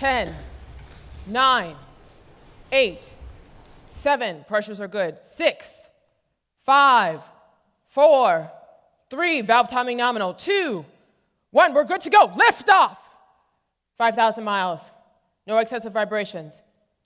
10, 9, 8, 7, pressures are good, 6, 5, 4, 3, valve timing nominal, 2, 1, we're good to go, lift off. 5,000 miles, no excessive vibrations,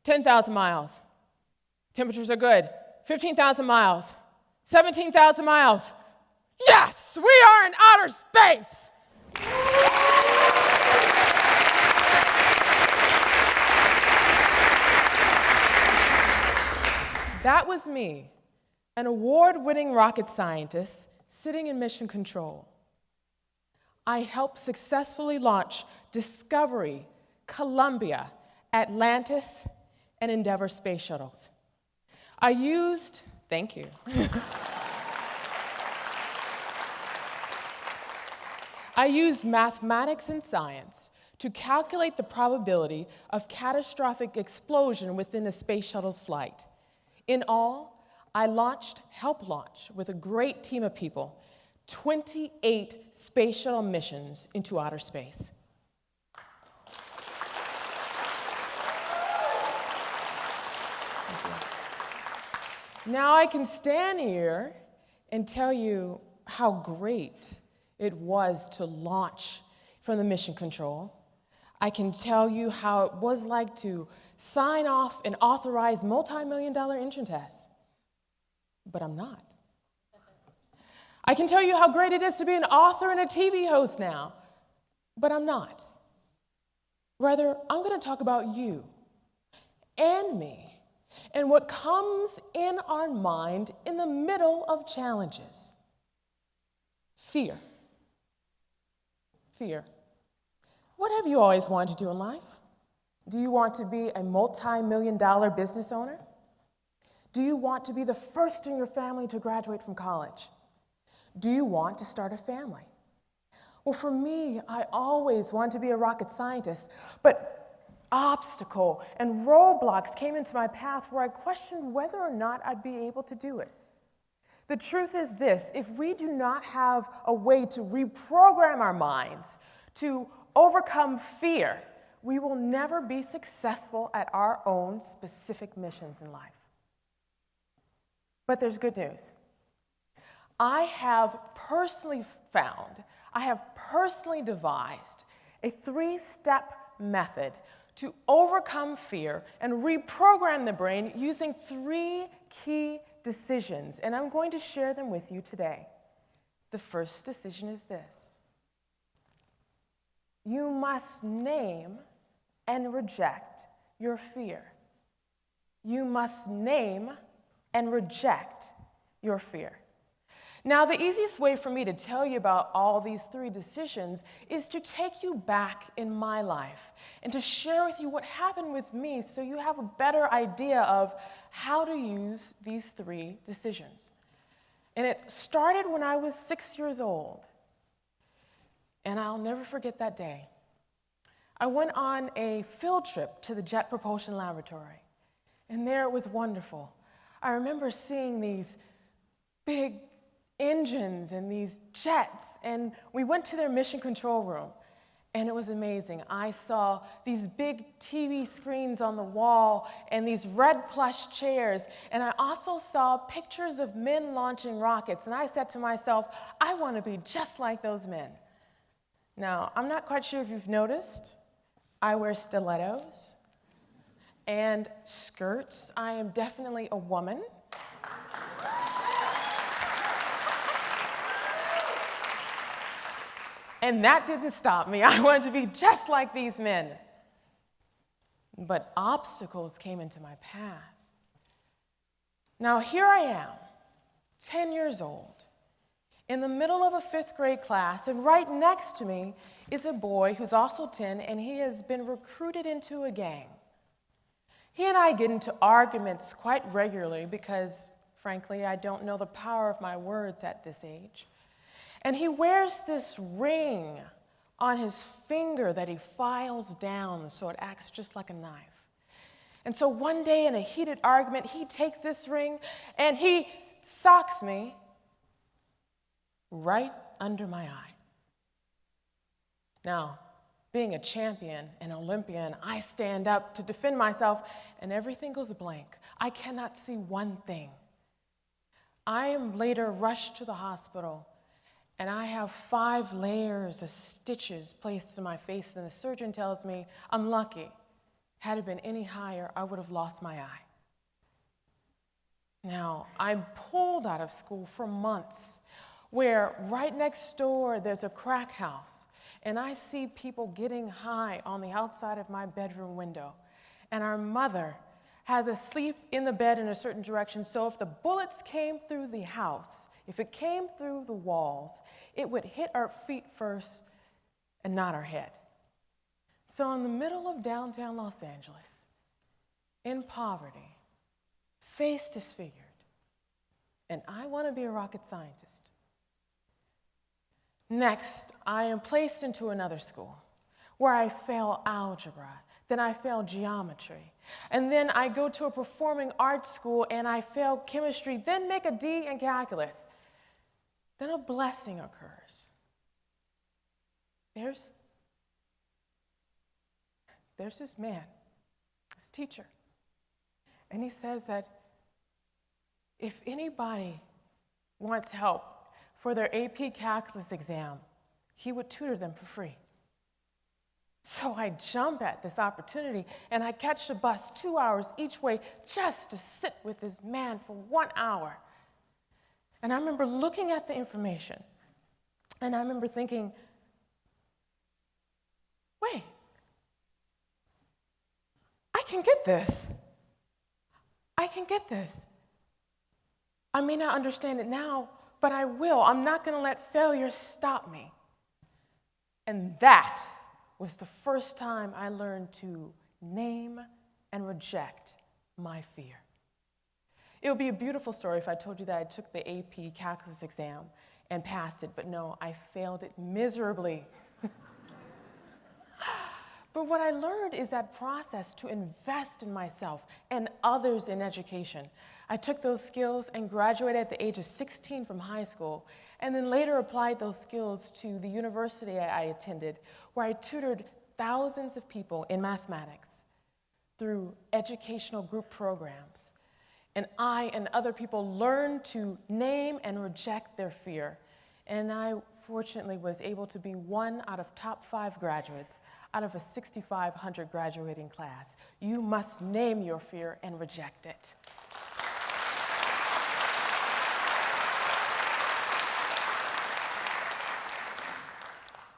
10,000 miles, temperatures are good, 15,000 miles, 17,000 miles. Yes, we are in outer space. That was me, an award-winning rocket scientist sitting in mission control. I helped successfully launch Discovery, Columbia, Atlantis, and Endeavour space shuttles. Thank you. I used mathematics and science to calculate the probability of catastrophic explosion within a space shuttle's flight. In all, I helped launch with a great team of people, 28 space shuttle missions into outer space. Now I can stand here and tell you how great it was to launch from the mission control. I can tell you how it was like to sign off and authorize multi-million-dollar engine tests. But I'm not. I can tell you how great it is to be an author and a TV host now. But I'm not. Rather, I'm going to talk about you and me and what comes in our mind in the middle of challenges. Fear. Fear. What have you always wanted to do in life? Do you want to be a multi-million-dollar business owner? Do you want to be the first in your family to graduate from college? Do you want to start a family? Well, for me, I always wanted to be a rocket scientist, but obstacle and roadblocks came into my path where I questioned whether or not I'd be able to do it. The truth is this: if we do not have a way to reprogram our minds to overcome fear, we will never be successful at our own specific missions in life. But there's good news. I have personally devised a 3-step method to overcome fear and reprogram the brain using 3 key decisions, and I'm going to share them with you today. The first decision is this: you must name and reject your fear. You must name and reject your fear. Now, the easiest way for me to tell you about all these 3 decisions is to take you back in my life and to share with you what happened with me so you have a better idea of how to use these 3 decisions. And it started when I was 6 years old, and I'll never forget that day. I went on a field trip to the Jet Propulsion Laboratory, and there it was wonderful. I remember seeing these big engines and these jets, and we went to their mission control room, and it was amazing. I saw these big TV screens on the wall and these red plush chairs, and I also saw pictures of men launching rockets, and I said to myself, I want to be just like those men. Now, I'm not quite sure if you've noticed, I wear stilettos and skirts. I am definitely a woman. And that didn't stop me. I wanted to be just like these men. But obstacles came into my path. Now here I am, 10 years old, in the middle of a 5th grade class, and right next to me is a boy who's also 10, and he has been recruited into a gang. He and I get into arguments quite regularly because, frankly, I don't know the power of my words at this age. And he wears this ring on his finger that he files down so it acts just like a knife. And so one day in a heated argument, he takes this ring and he socks me right under my eye. Now, being a champion, an Olympian, I stand up to defend myself, and everything goes blank. I cannot see one thing. I am later rushed to the hospital, and I have 5 layers of stitches placed in my face, and the surgeon tells me I'm lucky. Had it been any higher, I would have lost my eye. Now, I'm pulled out of school for months, where right next door there's a crack house, and I see people getting high on the outside of my bedroom window. And our mother has us sleep in the bed in a certain direction, so if the bullets came through the house, if it came through the walls, it would hit our feet first and not our head. So in the middle of downtown Los Angeles, in poverty, face disfigured, and I want to be a rocket scientist. Next, I am placed into another school where I fail algebra, then I fail geometry, and then I go to a performing arts school and I fail chemistry, then make a D in calculus. Then a blessing occurs. There's this man, this teacher, and he says that if anybody wants help for their AP calculus exam, he would tutor them for free. So I jump at this opportunity, and I catch the bus 2 hours each way just to sit with this man for 1 hour. And I remember looking at the information, and I remember thinking, wait, I can get this. I can get this. I may not understand it now, but I will. I'm not going to let failure stop me. And that was the first time I learned to name and reject my fear. It would be a beautiful story if I told you that I took the AP calculus exam and passed it, but no, I failed it miserably. But what I learned is that process to invest in myself and others in education. I took those skills and graduated at the age of 16 from high school, and then later applied those skills to the university I attended, where I tutored thousands of people in mathematics through educational group programs. And I and other people learned to name and reject their fear. And I fortunately was able to be one out of top 5 graduates out of a 6,500 graduating class. You must name your fear and reject it.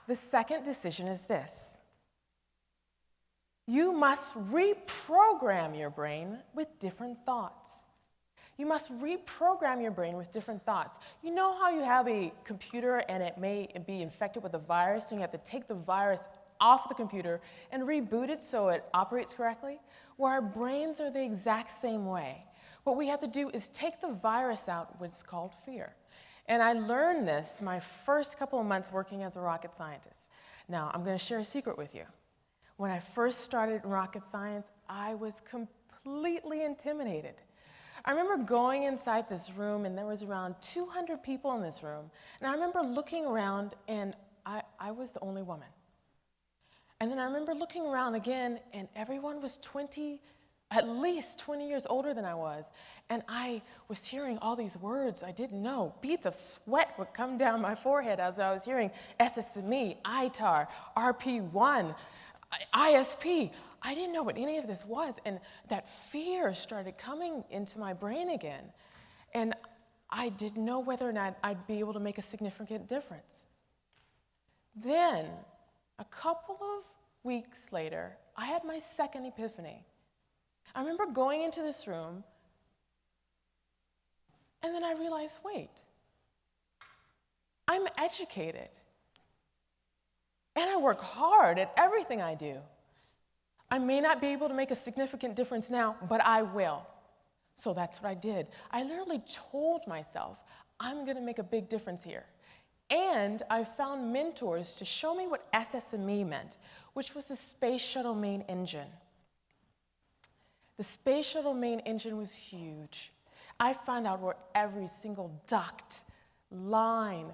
The second decision is this. You must reprogram your brain with different thoughts. You must reprogram your brain with different thoughts. You know how you have a computer and it may be infected with a virus, and you have to take the virus off the computer and reboot it so it operates correctly? Well, our brains are the exact same way. What we have to do is take the virus out, what's called fear. And I learned this my first couple of months working as a rocket scientist. Now, I'm going to share a secret with you. When I first started in rocket science, I was completely intimidated. I remember going inside this room, and there was around 200 people in this room. And I remember looking around, and I was the only woman. And then I remember looking around again, and everyone was at least 20 years older than I was. And I was hearing all these words I didn't know. Beads of sweat would come down my forehead as I was hearing SSME, ITAR, RP1, ISP. I didn't know what any of this was, and that fear started coming into my brain again. And I didn't know whether or not I'd be able to make a significant difference. Then, a couple of weeks later, I had my second epiphany. I remember going into this room, and then I realized, wait, I'm educated, and I work hard at everything I do. I may not be able to make a significant difference now, but I will. So that's what I did. I literally told myself, I'm going to make a big difference here. And I found mentors to show me what SSME meant, which was the Space Shuttle main engine. The Space Shuttle main engine was huge. I found out where every single duct, line,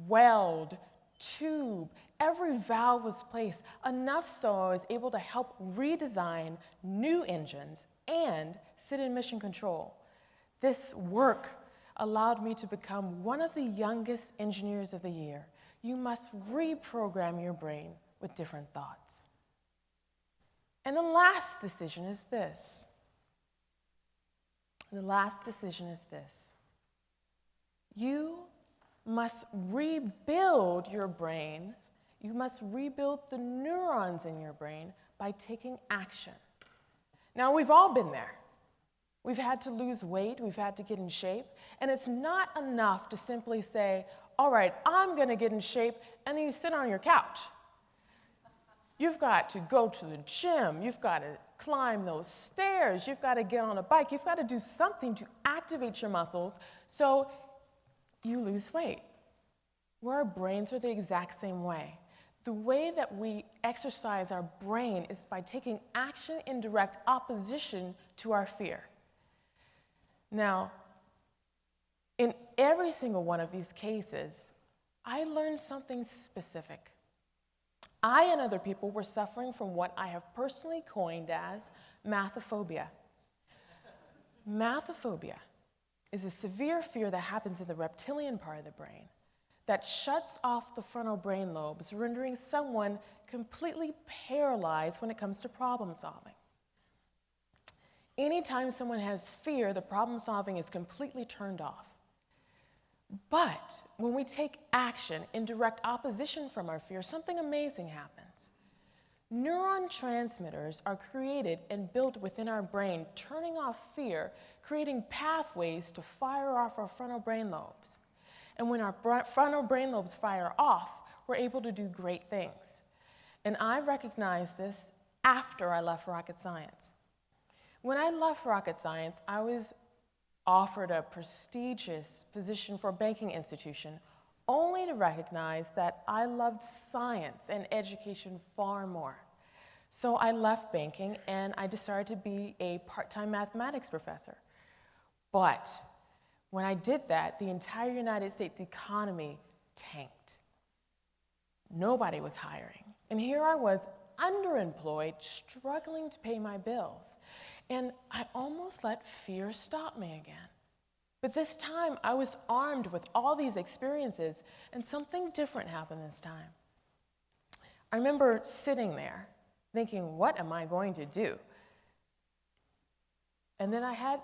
weld, tube, Every valve was placed, enough so I was able to help redesign new engines and sit in mission control. This work allowed me to become one of the youngest engineers of the year. You must reprogram your brain with different thoughts. And the last decision is this. The last decision is this. You must rebuild your brain. You must rebuild the neurons in your brain by taking action. Now, we've all been there. We've had to lose weight, we've had to get in shape, and it's not enough to simply say, all right, I'm gonna get in shape, and then you sit on your couch. You've got to go to the gym, you've got to climb those stairs, you've got to get on a bike, you've got to do something to activate your muscles so you lose weight. Well, our brains are the exact same way. The way that we exercise our brain is by taking action in direct opposition to our fear. Now, in every single one of these cases, I learned something specific. I and other people were suffering from what I have personally coined as mathaphobia. Mathaphobia is a severe fear that happens in the reptilian part of the brain that shuts off the frontal brain lobes, rendering someone completely paralyzed when it comes to problem solving. Anytime someone has fear, the problem solving is completely turned off. But when we take action in direct opposition from our fear, something amazing happens. Neuron transmitters are created and built within our brain, turning off fear, creating pathways to fire off our frontal brain lobes. And when our frontal brain lobes fire off, we're able to do great things. And I recognized this after I left rocket science. When I left rocket science, I was offered a prestigious position for a banking institution, only to recognize that I loved science and education far more. So I left banking and I decided to be a part-time mathematics professor. But when I did that, the entire United States economy tanked. Nobody was hiring. And here I was, underemployed, struggling to pay my bills. And I almost let fear stop me again. But this time, I was armed with all these experiences, and something different happened this time. I remember sitting there, thinking, what am I going to do? And then I had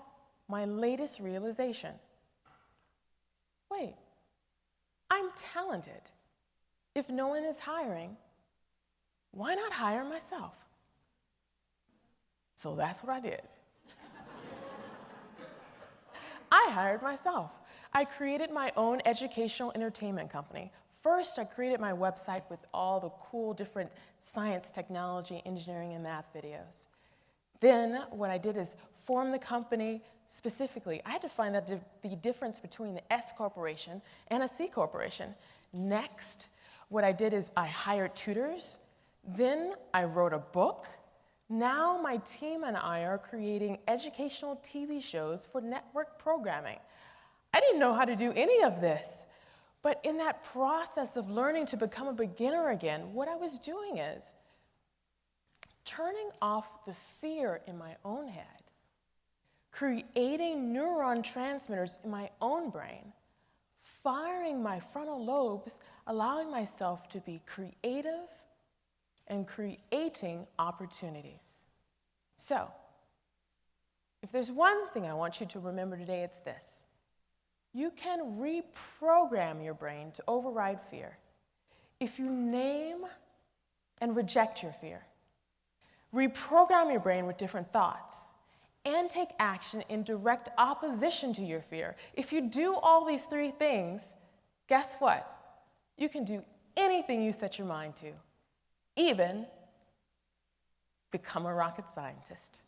my latest realization. Wait, I'm talented. If no one is hiring, why not hire myself? So that's what I did. I hired myself. I created my own educational entertainment company. First, I created my website with all the cool different science, technology, engineering, and math videos. Then what I did is form the company specifically. I had to find out the difference between the S corporation and a C corporation. Next, what I did is I hired tutors. Then I wrote a book. Now my team and I are creating educational TV shows for network programming. I didn't know how to do any of this. But in that process of learning to become a beginner again, what I was doing is turning off the fear in my own head, creating neuron transmitters in my own brain, firing my frontal lobes, allowing myself to be creative and creating opportunities. So, if there's one thing I want you to remember today, it's this. You can reprogram your brain to override fear if you name and reject your fear. Reprogram your brain with different thoughts and take action in direct opposition to your fear. If you do all these three things, guess what? You can do anything you set your mind to, even become a rocket scientist.